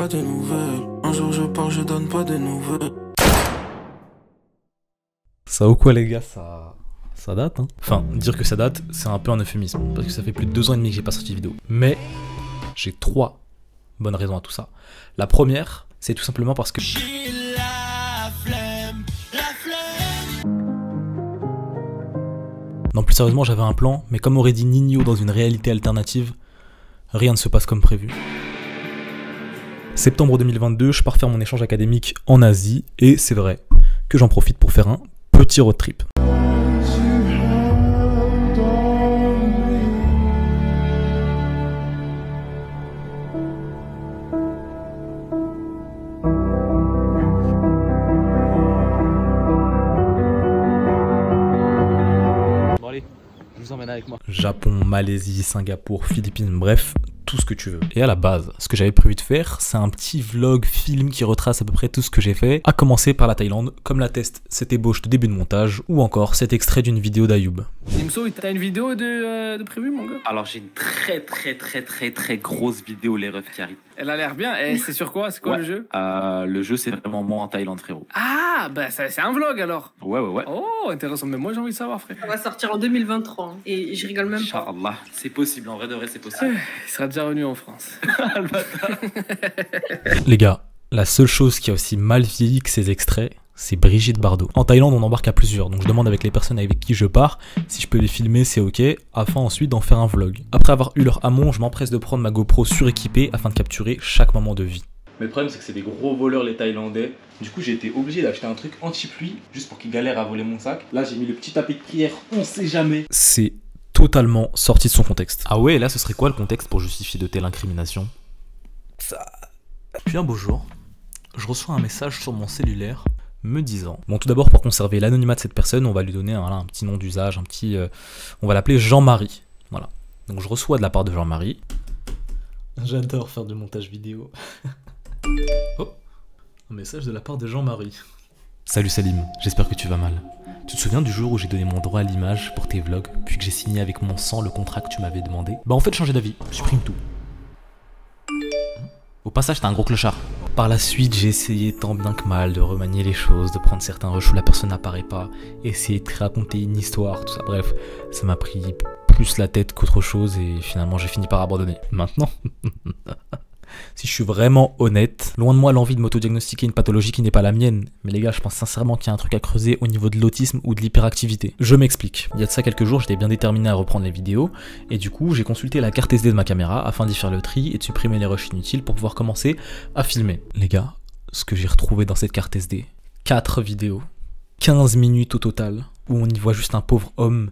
pas de nouvelles. Un jour je pars, je donne pas de nouvelles. Ça ou quoi les gars, ça date hein. Enfin, dire que ça date, c'est un peu un euphémisme, parce que ça fait plus de 2 ans et demi que j'ai pas sorti de vidéo. Mais j'ai 3 bonnes raisons à tout ça. La première, c'est tout simplement parce que j'ai la flemme. Non, plus sérieusement, j'avais un plan, mais comme aurait dit Nino dans une réalité alternative, rien ne se passe comme prévu. Septembre 2022, je pars faire mon échange académique en Asie, et c'est vrai que j'en profite pour faire un petit road trip. Bon allez, je vous emmène avec moi. Japon, Malaisie, Singapour, Philippines, bref, tout ce que tu veux. Et à la base, ce que j'avais prévu de faire, c'est un petit vlog film qui retrace à peu près tout ce que j'ai fait, à commencer par la Thaïlande, comme l'atteste cette ébauche de début de montage, ou encore cet extrait d'une vidéo d'Ayoub. Nimso, t'as une vidéo de prévu, mon gars? Alors j'ai une très grosse vidéo, les refs qui arrivent. Elle a l'air bien, et c'est sur quoi? C'est quoi le jeu? Le jeu, c'est vraiment moi en Thaïlande, frérot. Ah, bah c'est un vlog alors. Ouais. Oh, intéressant, mais moi j'ai envie de savoir, frère. Ça va sortir en 2023, hein. Et je rigole même pas. Inch'Allah, c'est possible, en vrai de vrai, c'est possible. Il sera déjà revenu en France. Les gars, la seule chose qui a aussi mal vieilli que ces extraits, c'est Brigitte Bardot. En Thaïlande, on embarque à plusieurs, donc je demande avec les personnes avec qui je pars si je peux les filmer, c'est ok, afin ensuite d'en faire un vlog. Après avoir eu leur amont, je m'empresse de prendre ma GoPro suréquipée afin de capturer chaque moment de vie. Mais le problème, c'est que c'est des gros voleurs, les Thaïlandais. Du coup, j'ai été obligé d'acheter un truc anti-pluie, juste pour qu'ils galèrent à voler mon sac. Là, j'ai mis le petit tapis de prière, on sait jamais. C'est totalement sorti de son contexte. Ah ouais, là, ce serait quoi le contexte pour justifier de telles incriminations? Ça... Puis un beau jour, je reçois un message sur mon cellulaire me disant... Bon, tout d'abord, pour conserver l'anonymat de cette personne, on va lui donner un petit nom d'usage, un petit... on va l'appeler Jean-Marie. Voilà. Donc je reçois de la part de Jean-Marie. J'adore faire du montage vidéo. Oh, un message de la part de Jean-Marie. Salut Salim, j'espère que tu vas mal. Tu te souviens du jour où j'ai donné mon droit à l'image pour tes vlogs, puis que j'ai signé avec mon sang le contrat que tu m'avais demandé? Bah en fait, changer d'avis, supprime tout. Au passage, t'es un gros clochard. Par la suite, j'ai essayé tant bien que mal de remanier les choses, de prendre certains rushs où la personne n'apparaît pas, essayer de te raconter une histoire, tout ça. Bref, ça m'a pris plus la tête qu'autre chose et finalement j'ai fini par abandonner. Maintenant, si je suis vraiment honnête, loin de moi l'envie de m'autodiagnostiquer une pathologie qui n'est pas la mienne. Mais les gars, je pense sincèrement qu'il y a un truc à creuser au niveau de l'autisme ou de l'hyperactivité. Je m'explique. Il y a de ça quelques jours, j'étais bien déterminé à reprendre les vidéos. Et du coup, j'ai consulté la carte SD de ma caméra afin d'y faire le tri et de supprimer les rushs inutiles pour pouvoir commencer à filmer. Les gars, ce que j'ai retrouvé dans cette carte SD, 4 vidéos, 15 minutes au total, où on y voit juste un pauvre homme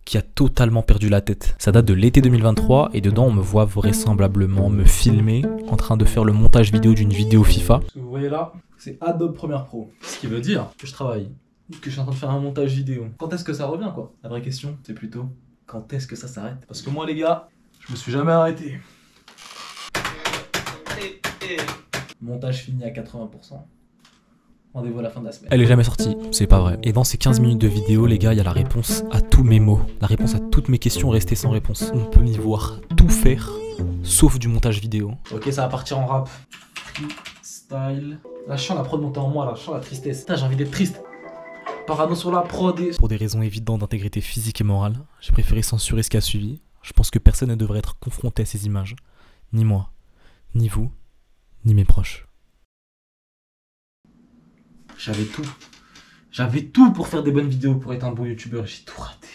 qui a totalement perdu la tête. Ça date de l'été 2023 et dedans on me voit vraisemblablement me filmer en train de faire le montage vidéo d'une vidéo FIFA. Ce que vous voyez là, c'est Adobe Premiere Pro. Ce qui veut dire que je travaille, que je suis en train de faire un montage vidéo. Quand est-ce que ça revient quoi? La vraie question, c'est plutôt quand est-ce que ça s'arrête? Parce que moi les gars, je me suis jamais arrêté. Montage fini à 80%. Rendez-vous à la fin de la semaine. Elle est jamais sortie, c'est pas vrai. Et dans ces 15 minutes de vidéo, les gars, il y a la réponse à tous mes mots. La réponse à toutes mes questions restées sans réponse. On peut y voir tout faire, sauf du montage vidéo. Ok, ça va partir en rap. Freestyle. Là, je sens la prod monter en moi, là, je sens la tristesse. Putain, j'ai envie d'être triste. Parano sur la prod et... Pour des raisons évidentes d'intégrité physique et morale, j'ai préféré censurer ce qui a suivi. Je pense que personne ne devrait être confronté à ces images. Ni moi, ni vous, ni mes proches. J'avais tout. J'avais tout pour faire des bonnes vidéos, pour être un bon youtubeur. J'ai tout raté.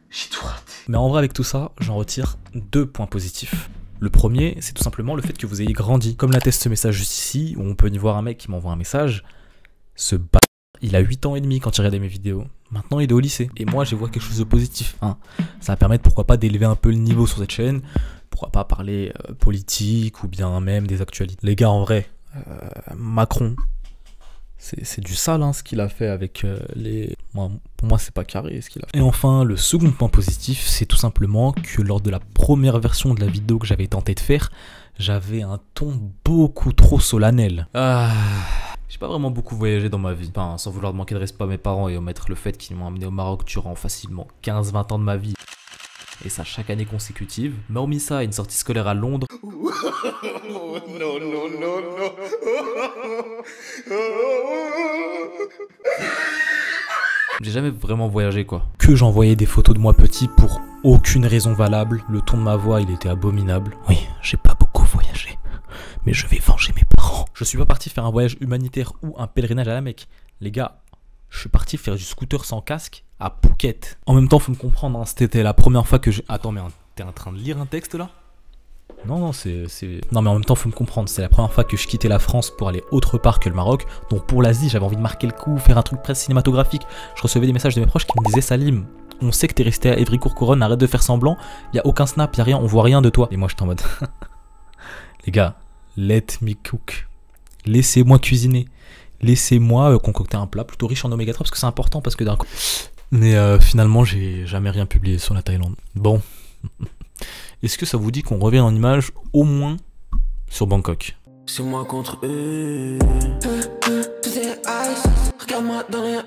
J'ai tout raté. Mais en vrai, avec tout ça, j'en retire 2 points positifs. Le premier, c'est tout simplement le fait que vous ayez grandi. Comme l'atteste ce message juste ici, où on peut y voir un mec qui m'envoie un message. Ce bâtard, il a 8 ans et demi quand il regardait mes vidéos. Maintenant, il est au lycée. Et moi, je vois quelque chose de positif. Hein. Ça va permettre, pourquoi pas, d'élever un peu le niveau sur cette chaîne. Pourquoi pas parler politique ou bien même des actualités. Les gars, en vrai, Macron... C'est du sale hein, ce qu'il a fait avec les... Pour moi c'est pas carré ce qu'il a fait. Et enfin le second point positif c'est tout simplement que lors de la première version de la vidéo que j'avais tenté de faire, j'avais un ton beaucoup trop solennel. J'ai pas vraiment beaucoup voyagé dans ma vie, enfin, sans vouloir manquer de respect à mes parents et omettre le fait qu'ils m'ont amené au Maroc durant facilement 15-20 ans de ma vie. et ça chaque année consécutive. Mais hormis ça, une sortie scolaire à Londres. J'ai jamais vraiment voyagé quoi. Que j'envoyais des photos de moi petit pour aucune raison valable. Le ton de ma voix il était abominable. Oui, j'ai pas beaucoup voyagé, mais je vais venger mes parents. Je suis pas parti faire un voyage humanitaire ou un pèlerinage à la Mecque. Les gars, je suis parti faire du scooter sans casque à Phuket. En même temps, faut me comprendre, hein, c'était la première fois que j'ai... Attends, mais t'es en train de lire un texte là ? Non, Non, mais en même temps, faut me comprendre, c'est la première fois que je quittais la France pour aller autre part que le Maroc. Donc pour l'Asie, j'avais envie de marquer le coup, faire un truc presque cinématographique. Je recevais des messages de mes proches qui me disaient « Salim, on sait que t'es resté à Évry-Courcouronnes, arrête de faire semblant, y a aucun snap, y a rien, on voit rien de toi. » Et moi, j'étais en mode « Les gars, let me cook. Laissez-moi cuisiner. Laissez-moi concocter un plat plutôt riche en oméga 3 parce que c'est important parce que d'un coup... » Mais finalement, j'ai jamais rien publié sur la Thaïlande. Bon. Est-ce que ça vous dit qu'on revienne en image au moins sur Bangkok? C'est moi contre eux. Regarde-moi dans les eyes.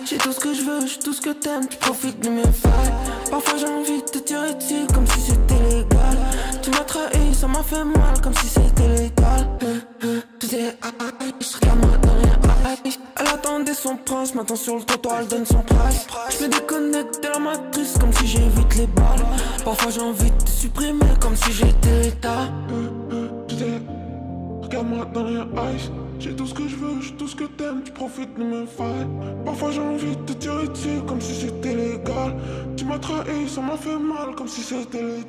J'ai tout ce que je veux, j'ai tout ce que t'aimes. Tu profites de mes failles. Parfois j'ai envie de te tirer dessus comme si c'était légal. Tu m'as trahi, ça m'a fait mal comme si c'était létal. Regarde-moi dans les eyes. Elle attendait son prince, maintenant sur le trottoir elle donne son price. Je me déconnecte de la matrice comme si j'évite les balles. Parfois j'ai envie de te supprimer comme si j'étais l'état. Regarde-moi dans les eyes. J'ai tout ce que je veux, j'ai tout ce que t'aimes. Tu profites de mes failles. Parfois j'ai envie de te tirer dessus comme si c'était légal. Tu m'as trahi, ça m'a fait mal comme si c'était légal.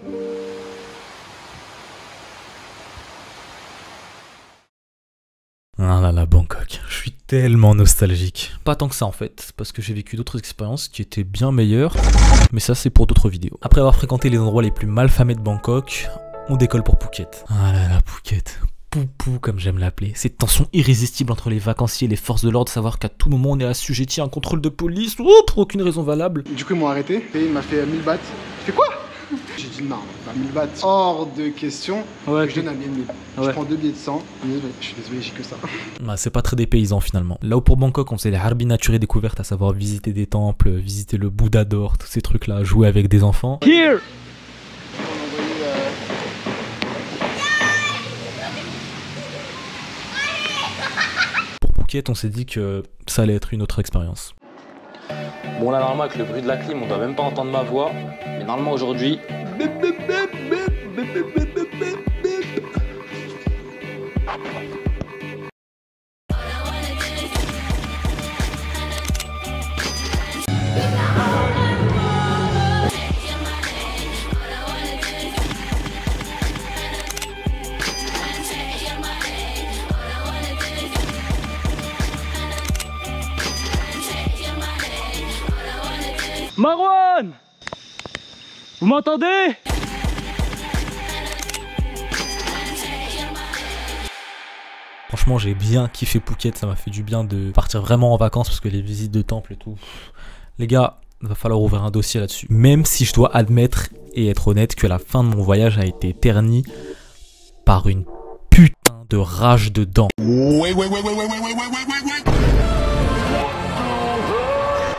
Ah là là, Bangkok, je suis tellement nostalgique. Pas tant que ça en fait, parce que j'ai vécu d'autres expériences qui étaient bien meilleures, mais ça c'est pour d'autres vidéos. Après avoir fréquenté les endroits les plus malfamés de Bangkok, on décolle pour Phuket. Ah là là, Phuket, Poupou comme j'aime l'appeler. Cette tension irrésistible entre les vacanciers et les forces de l'ordre, savoir qu'à tout moment on est assujetti à un contrôle de police, pour aucune raison valable. Du coup ils m'ont arrêté, et il m'a fait 1000 bahts. Je fais quoi? J'ai dit non, pas 1000 bahts, hors de question, ouais, je donne un billet de 1000. Ouais. Je prends 2 billets de 100, je suis désolé, j'ai que ça. Bah, c'est pas très dépaysant finalement. Là où pour Bangkok on faisait les harbi nature et découvertes, à savoir visiter des temples, visiter le Bouddha d'or, tous ces trucs là, jouer avec des enfants. Here! Pour Phuket on s'est dit que ça allait être une autre expérience. Bon là normalement avec le bruit de la clim on doit même pas entendre ma voix, mais normalement aujourd'hui... Marwan! Vous m'entendez? Franchement j'ai bien kiffé Phuket, ça m'a fait du bien de partir vraiment en vacances parce que les visites de temples et tout... Les gars, il va falloir ouvrir un dossier là-dessus. Même si je dois admettre et être honnête que la fin de mon voyage a été ternie par une putain de rage de dents.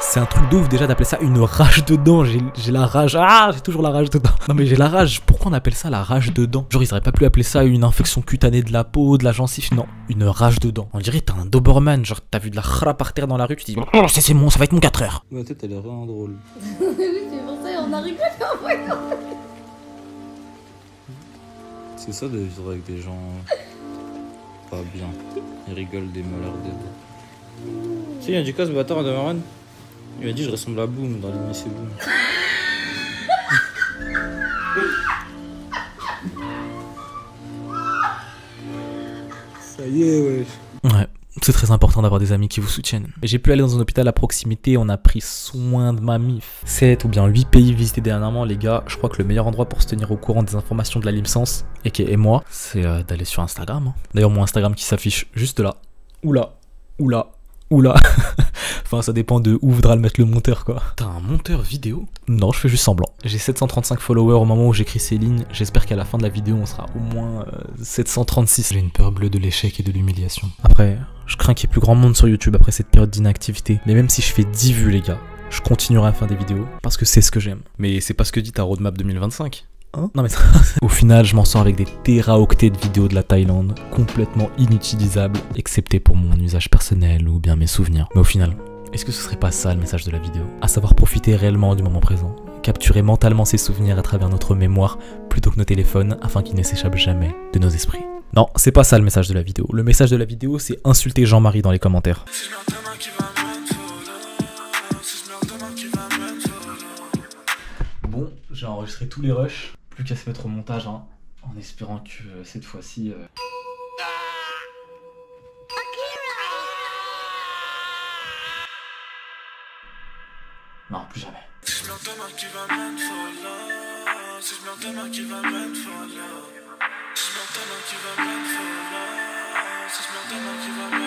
C'est un truc de ouf déjà d'appeler ça une rage de dents. J'ai la rage. Ah, j'ai toujours la rage de dents. Non mais j'ai la rage. Pourquoi on appelle ça la rage de dents? Genre ils auraient pas pu appeler ça une infection cutanée de la peau, de la gencive. Non, une rage de dents. On dirait t'as un Doberman. Genre t'as vu de la khra par terre dans la rue, tu te dis oh c'est bon, ça va être mon 4 heures. Ma tête elle est vraiment drôle. Oui, c'est pour ça on a rigolé en voyant. C'est ça de vivre avec des gens pas bien. Ils rigolent des malheurs des autres. Tu sais, il y a du cas ce bâtard de Marwan. Il m'a dit je ressemble à Boom dans l'année c'est Boom. Ça y est, ouais. Ouais, c'est très important d'avoir des amis qui vous soutiennent. J'ai pu aller dans un hôpital à proximité, on a pris soin de ma mif. 7 ou bien 8 pays visités dernièrement, les gars. Je crois que le meilleur endroit pour se tenir au courant des informations de la licence, et moi, c'est d'aller sur Instagram. Hein. D'ailleurs, mon Instagram qui s'affiche juste là. Oula, oula, oula. Enfin, ça dépend de où voudra le mettre le monteur, quoi. T'as un monteur vidéo? Non, je fais juste semblant. J'ai 735 followers au moment où j'écris ces lignes. J'espère qu'à la fin de la vidéo, on sera au moins 736. J'ai une peur bleue de l'échec et de l'humiliation. Après, je crains qu'il y ait plus grand monde sur YouTube après cette période d'inactivité. Mais même si je fais 10 vues, les gars, je continuerai à faire des vidéos parce que c'est ce que j'aime. Mais c'est pas ce que dit ta roadmap 2025. Hein? Non mais au final, je m'en sors avec des téraoctets de vidéos de la Thaïlande, complètement inutilisables, excepté pour mon usage personnel ou bien mes souvenirs. Mais au final, est-ce que ce serait pas ça le message de la vidéo? À savoir profiter réellement du moment présent, capturer mentalement ses souvenirs à travers notre mémoire plutôt que nos téléphones afin qu'ils ne s'échappent jamais de nos esprits. Non, c'est pas ça le message de la vidéo. Le message de la vidéo, c'est insulter Jean-Marie dans les commentaires. Bon, j'ai enregistré tous les rushs. Plus qu'à se mettre au montage, hein, en espérant que cette fois-ci... Non, plus jamais. Si je meurs demain, qui va mettre follow? Si je meurs demain, qui va mettre follow? Si je meurs demain, qui va mettre follow? Si je meurs demain, qui va mettre